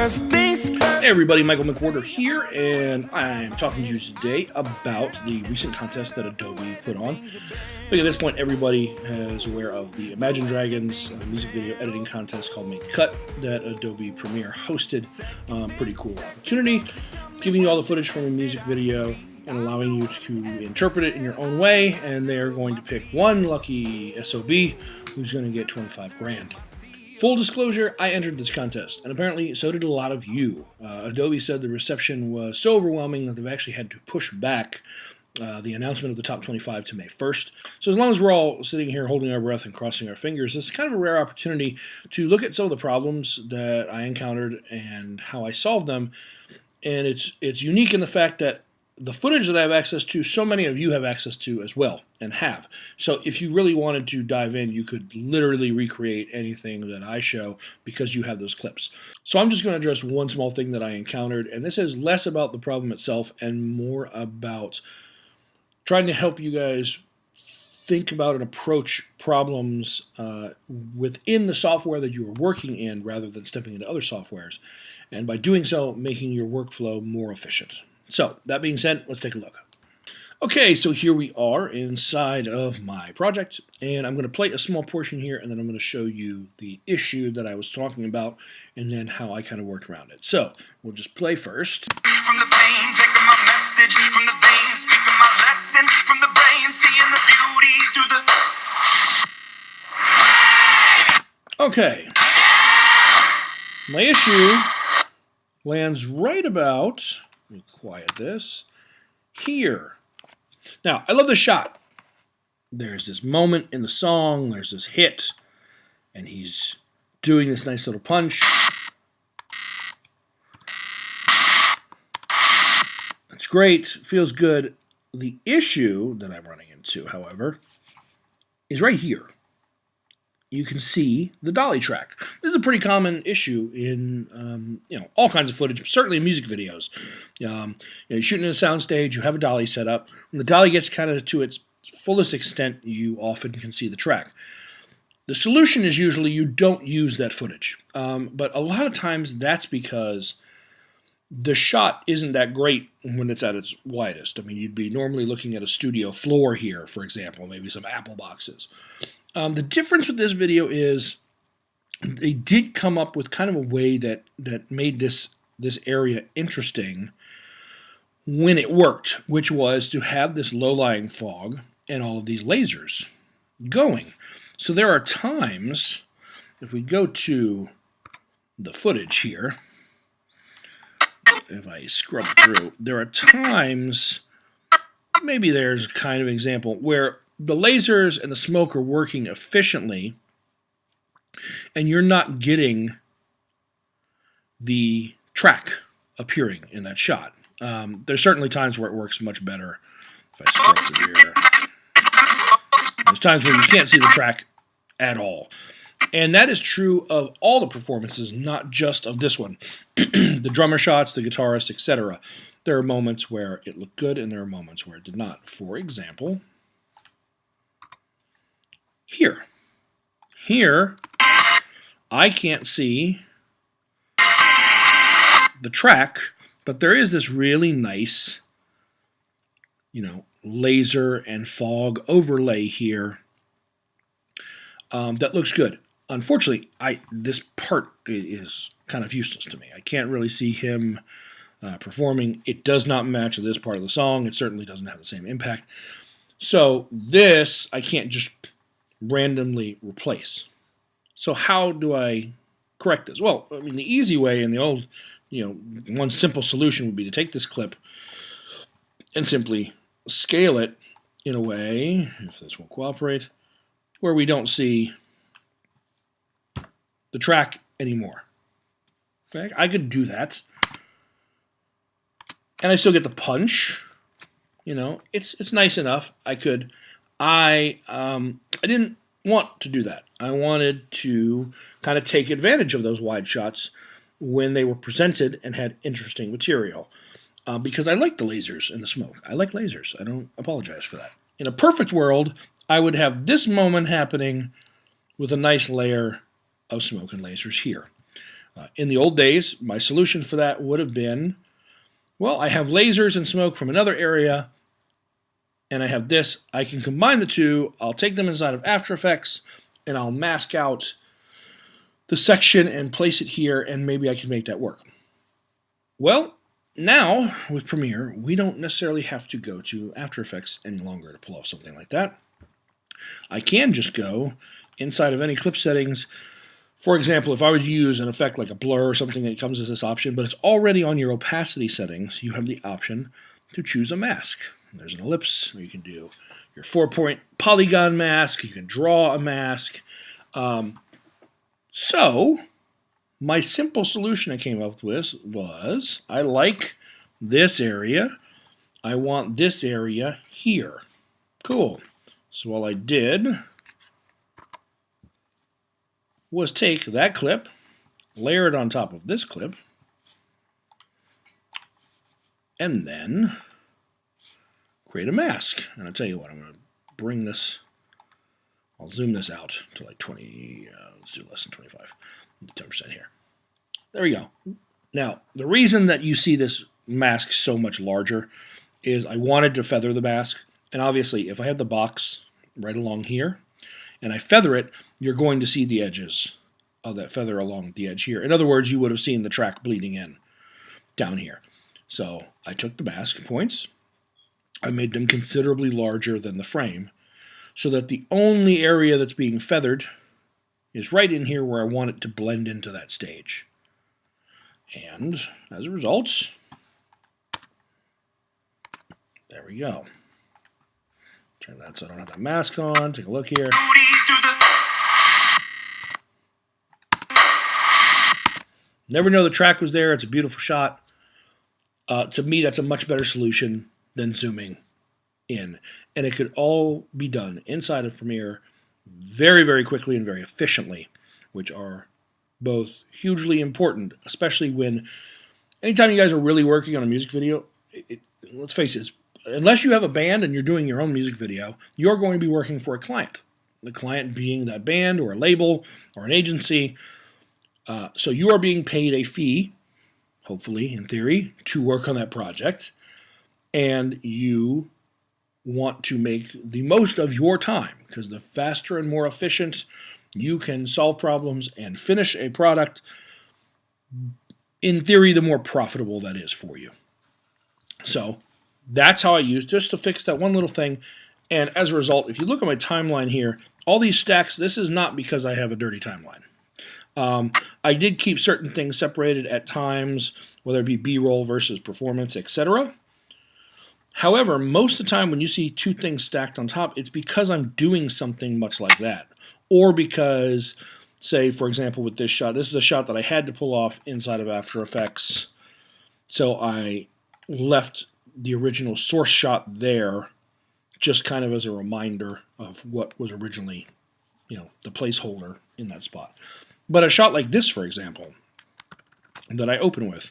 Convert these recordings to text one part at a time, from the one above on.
First things first. Hey everybody, Michael McWhorter here, and I'm talking to you today about the recent contest that Adobe put on. I think at this point everybody is aware of the Imagine Dragons music video editing contest called Make the Cut that Adobe Premiere hosted. Pretty cool opportunity, giving you all the footage from a music video and allowing you to interpret it in your own way, and they're going to pick one lucky SOB who's going to get 25 grand. Full disclosure, I entered this contest, and apparently so did a lot of you. Adobe said the reception was so overwhelming that they've actually had to push back the announcement of the top 25 to May 1st. So as long as we're all sitting here holding our breath and crossing our fingers, this is kind of a rare opportunity to look at some of the problems that I encountered and how I solved them. And it's unique in the fact that the footage that I have access to, so many of you have access to as well, and have. So if you really wanted to dive in, you could literally recreate anything that I show because you have those clips. So I'm just going to address one small thing that I encountered, and this is less about the problem itself and more about trying to help you guys think about and approach problems within the software that you are working in rather than stepping into other softwares, and by doing so, making your workflow more efficient. So, that being said, let's take a look. Okay, so here we are inside of my project, and I'm going to play a small portion here, and then I'm going to show you the issue that I was talking about, and then how I kind of worked around it. So, we'll just play first. From the pain, taking my message. From the veins, speaking my lesson. From the brain, seeing the beauty through the... Okay. My issue lands right about... Let me quiet this. Here. Now, I love this shot. There's this moment in the song, there's this hit, and he's doing this nice little punch. That's great, feels good. The issue that I'm running into, however, is right here. You can see the dolly track. This is a pretty common issue in all kinds of footage, but certainly in music videos. You're shooting in a soundstage, you have a dolly set up. When the dolly gets kind of to its fullest extent, you often can see the track. The solution is usually you don't use that footage, but a lot of times that's because the shot isn't that great when it's at its widest. I mean, you'd be normally looking at a studio floor here, for example, maybe some Apple boxes. The difference with this video is they did come up with kind of a way that made this area interesting when it worked, which was to have this low-lying fog and all of these lasers going. So there are times, if we go to the footage here, if I scrub through, there are times, maybe there's kind of an example, where the lasers and the smoke are working efficiently, and you're not getting the track appearing in that shot. There's certainly times where it works much better. If I scroll through here, there's times where you can't see the track at all. And that is true of all the performances, not just of this one. The drummer shots, the guitarist, etc. There are moments where it looked good, and there are moments where it did not. For example, Here, I can't see the track, but there is this really nice, laser and fog overlay here that looks good. Unfortunately, this part is kind of useless to me. I can't really see him performing. It does not match this part of the song. It certainly doesn't have the same impact. So this, I can't just randomly replace. So how do I correct this? Well, I mean, the easy way and the old, one simple solution would be to take this clip and simply scale it in a way, if this won't cooperate, where we don't see the track anymore. Okay? I could do that. And I still get the punch. It's nice enough. I didn't want to do that. I wanted to kind of take advantage of those wide shots when they were presented and had interesting material. Because I like the lasers and the smoke. I like lasers. I don't apologize for that. In a perfect world, I would have this moment happening with a nice layer of smoke and lasers here. In the old days, my solution for that would have been, well, I have lasers and smoke from another area, and I have this. I can combine the two. I'll take them inside of After Effects, and I'll mask out the section and place it here, and maybe I can make that work. Well, now with Premiere, we don't necessarily have to go to After Effects any longer to pull off something like that. I can just go inside of any clip settings. For example, if I would use an effect like a blur or something that comes as this option, but it's already on your opacity settings, you have the option to choose a mask. There's an ellipse, or you can do your 4-point polygon mask, you can draw a mask. So, my simple solution I came up with was, I like this area, I want this area here. Cool. So all I did was take that clip, layer it on top of this clip, and then create a mask. And I'll tell you what, I'm going to bring this, I'll zoom this out to like 20, let's do less than 25, 10% here. There we go. Now, the reason that you see this mask so much larger is I wanted to feather the mask, and obviously if I have the box right along here, and I feather it, you're going to see the edges of that feather along the edge here. In other words, you would have seen the track bleeding in down here. So I took the mask points, I made them considerably larger than the frame, so that the only area that's being feathered is right in here where I want it to blend into that stage. And as a result, there we go. Turn that so I don't have that mask on. Take a look here. Never know the track was there. It's a beautiful shot. To me, that's a much better solution than zooming in. And it could all be done inside of Premiere very, very quickly and very efficiently, which are both hugely important, especially when anytime you guys are really working on a music video, let's face it, unless you have a band and you're doing your own music video, you're going to be working for a client. The client being that band or a label or an agency. So you are being paid a fee, hopefully, in theory, to work on that project. And you want to make the most of your time, because the faster and more efficient you can solve problems and finish a product, in theory, the more profitable that is for you. So that's how I use just to fix that one little thing. And as a result, if you look at my timeline here, all these stacks, this is not because I have a dirty timeline. I did keep certain things separated at times, whether it be B-roll versus performance, etc. However, most of the time when you see two things stacked on top, it's because I'm doing something much like that. Or because, say, for example, with this shot, this is a shot that I had to pull off inside of After Effects. So I left the original source shot there just kind of as a reminder of what was originally, the placeholder in that spot. But a shot like this, for example, that I open with,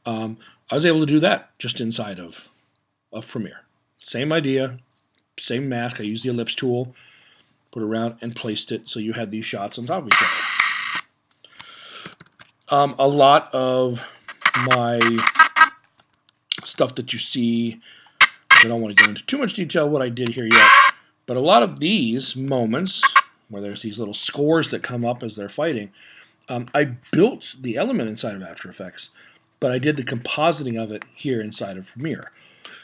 I was able to do that just inside of Premiere. Same idea, same mask. I used the ellipse tool, put it around, and placed it so you had these shots on top of each other. A lot of my stuff that you see, I don't want to go into too much detail what I did here yet, but a lot of these moments where there's these little scores that come up as they're fighting, I built the element inside of After Effects, but I did the compositing of it here inside of Premiere.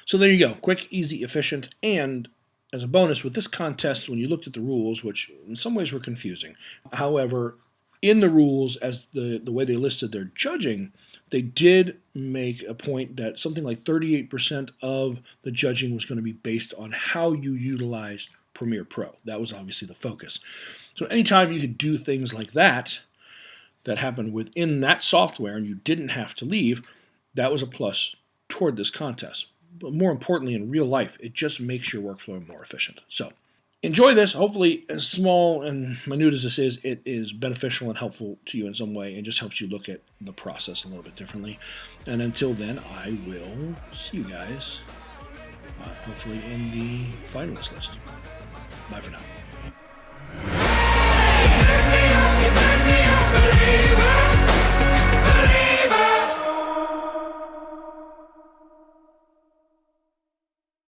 So there you go, quick, easy, efficient, and as a bonus, with this contest, when you looked at the rules, which in some ways were confusing, however, in the rules, as the way they listed their judging, they did make a point that something like 38% of the judging was going to be based on how you utilized Premiere Pro. That was obviously the focus. So anytime you could do things like that happened within that software and you didn't have to leave, that was a plus toward this contest. But more importantly, in real life, it just makes your workflow more efficient. So enjoy this. Hopefully, as small and minute as this is, it is beneficial and helpful to you in some way and just helps you look at the process a little bit differently. And until then, I will see you guys hopefully in the finalist list. Bye for now.